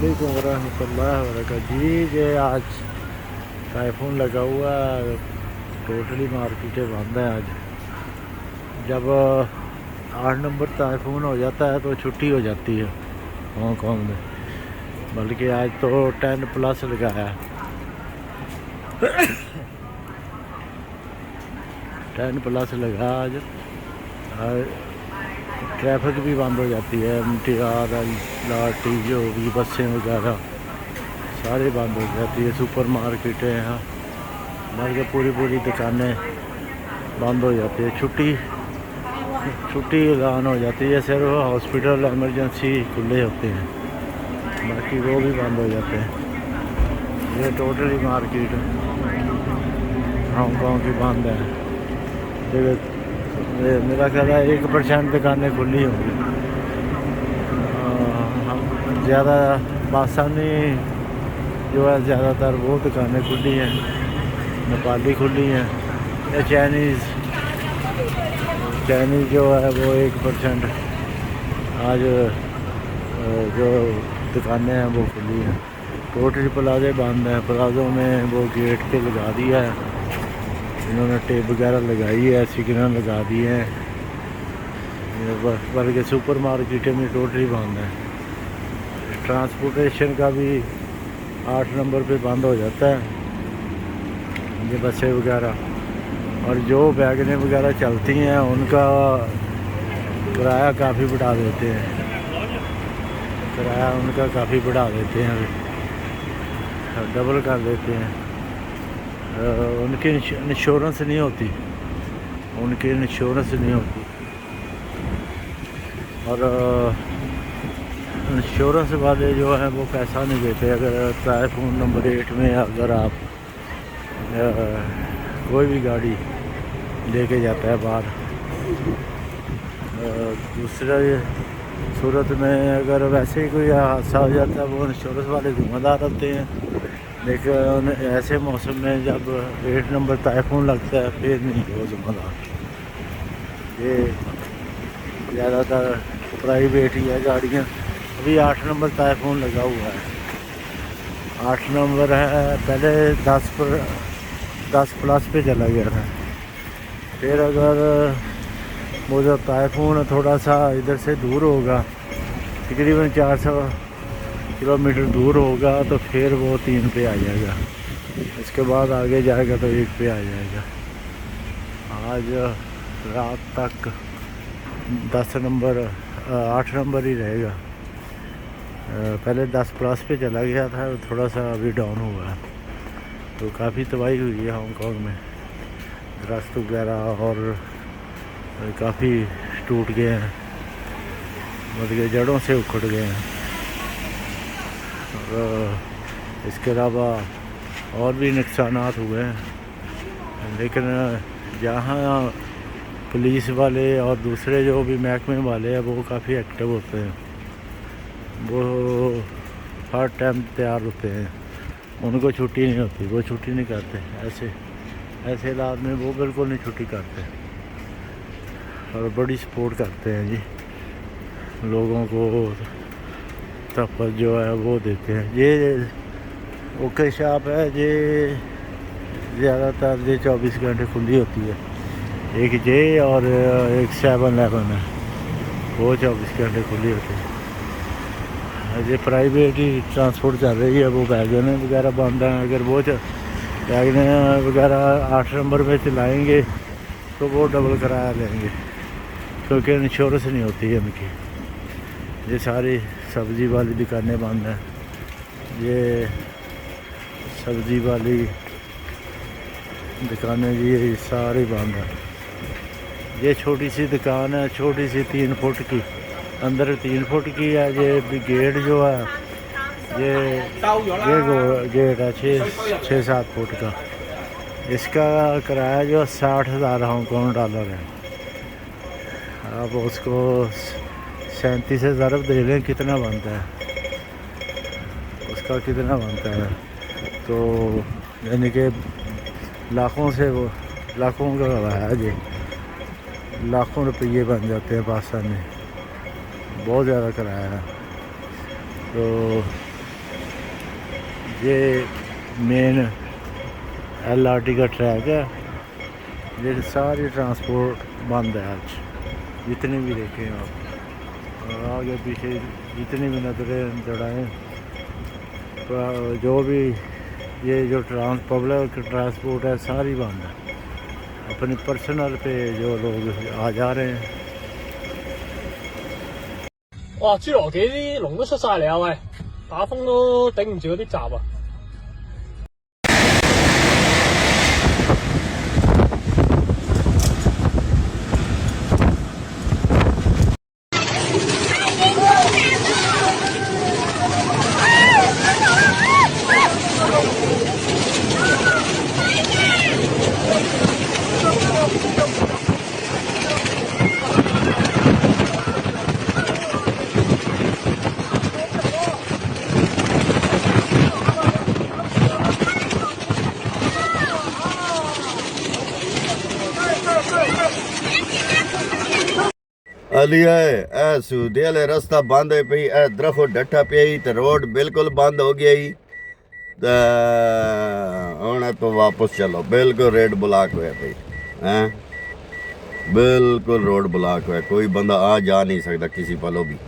अस्सलामुअलैकुम वरहमतुल्लाहि वबरकातुहू जी। ये आज टाइफून लगा हुआ है, टोटली मार्केटें बंद हैं आज। जब 8 नंबर टाइफून हो जाता है तो छुट्टी हो जाती है हांगकांग में, बल्कि आज तो 10 प्लस लगाया है। 10 प्लस लगा आज। ट्रैफिक भी बंद हो जाती है, MTR LRT जो भी बसें वगैरह सारी बंद हो जाती है। सुपर मार्केटें यहाँ बल्कि पूरी दुकानें बंद हो जाती है। छुट्टी ऐलान हो जाती है। सिर्फ हॉस्पिटल एमरजेंसी खुले होते हैं, बाकी वो भी बंद हो जाते हैं। ये टोटली मार्केट हांगकांग की बंद है। मेरा ख्याल है 1% दुकानें खुली होंगी। ज़्यादा पाकिस्तानी जो है ज़्यादातर वो दुकानें खुली हैं, नेपाली खुली हैं। या चाइनीज़ जो है वो 1% आज जो दुकानें हैं वो खुली हैं। टोटली प्लाजे बंद हैं। प्लाजों में वो गेट पे लगा दिया है इन्होंने, टेप वगैरह लगाई है, सिग्नल लगा दिए हैं। बल्कि सुपर मार्केटें में टोटली बंद है। ट्रांसपोर्टेशन का भी 8 नंबर पे बंद हो जाता है, ये बसें वगैरह। और जो वैगनें वगैरह चलती हैं उनका किराया काफ़ी बढ़ा देते हैं, किराया उनका काफ़ी बढ़ा देते हैं, डबल कर देते हैं। उनकी इंश्योरेंस नहीं होती, और इंश्योरेंस वाले जो हैं वो पैसा नहीं देते। अगर टाइफून नंबर 8 में अगर आप कोई भी गाड़ी लेके जाता है बाहर, दूसरा सूरत में अगर वैसे ही कोई हादसा हो जाता है वो इंश्योरेंस वाले जिम्मेदार होते हैं। लेकिन ऐसे मौसम में जब 8 नंबर टाइफून लगता है फिर नहीं वो जिम्मेदार। ये ज़्यादातर प्राइवेट ही है गाड़ियाँ। अभी 8 नंबर टाइफून लगा हुआ है, 8 नंबर है। पहले 10 प्लस पे चला गया था। फिर अगर वो जो टाइफून थोड़ा सा इधर से दूर होगा, तकरीबन 400 किलोमीटर दूर होगा, तो फिर वो 3 पे आ जाएगा। इसके बाद आगे जाएगा तो 1 पे आ जाएगा। आज रात तक 8 नंबर ही रहेगा। पहले 10 प्लस पे चला गया था, थोड़ा सा अभी डाउन हुआ है। तो काफ़ी तबाही हुई है हांगकांग में, दरख्त वगैरह और काफ़ी टूट गए हैं, मतलब जड़ों से उखड़ गए हैं। और इसके अलावा और भी नुकसानात हुए हैं। लेकिन जहाँ पुलिस वाले और दूसरे जो भी महकमे वाले हैं वो काफ़ी एक्टिव होते हैं, वो हर टाइम तैयार होते हैं, उनको छुट्टी नहीं होती, वो छुट्टी नहीं करते। ऐसे हालात में वो बिल्कुल नहीं छुट्टी करते और बड़ी सपोर्ट करते हैं जी लोगों को, तफत जो है वो देते हैं। ये ओके शॉप है, ये ज़्यादातर ये 24 घंटे खुली होती है। एक जे और एक 7-Eleven है, वो 24 घंटे खुली होती है। ये प्राइवेट ही ट्रांसपोर्ट चल रही है, वो वैगन वगैरह बंद हैं। अगर वो वैगन वगैरह 8 नंबर में चलाएँगे तो वो डबल किराया लेंगे, क्योंकि इंश्योरेंस नहीं होती है उनकी। ये सारी सब्ज़ी वाली दुकानें बंद हैं, ये सब्ज़ी वाली दुकानें जी सारी बंद हैं। ये छोटी सी दुकान है, छोटी सी 3 फुट की, अंदर 3 फुट की है। ये गेट जो है ये गेट है 6-7 फुट का। इसका किराया जो 60,000 हांगकांग डॉलर है। आप उसको 37 से ज़रब दे लें कितना बनता है, उसका कितना बनता है, तो यानी कि लाखों का है जी, लाखों रुपये बन जाते हैं पाकिस्तान में। बहुत ज़्यादा किराया है। तो ये मेन LRT का ट्रैक है। ये सारी ट्रांसपोर्ट बंद है आज, जितने भी देखें आप, और आगे पीछे जितनी भी नजरें दौड़ाएँ, जो भी ये जो पब्लिक ट्रांसपोर्ट है सारी बंद है। अपनी पर्सनल पे जो लोग आ जा रहे हैं। 哇！侏羅紀啲龍都出晒嚟啊！喂，打風都頂唔住嗰啲閘啊！अलिया ए सूदे वाले रास्ता बंद है पई, ए दरख्त डट्ठा पिया ते रोड बिल्कुल बंद हो गया ते हुण तो वापस चलो। बिल्कुल रेड ब्लॉक होया पई हैं, बिल्कुल रोड ब्लॉक होया, कोई बंदा आ जा नहीं सकता किसी पलों भी।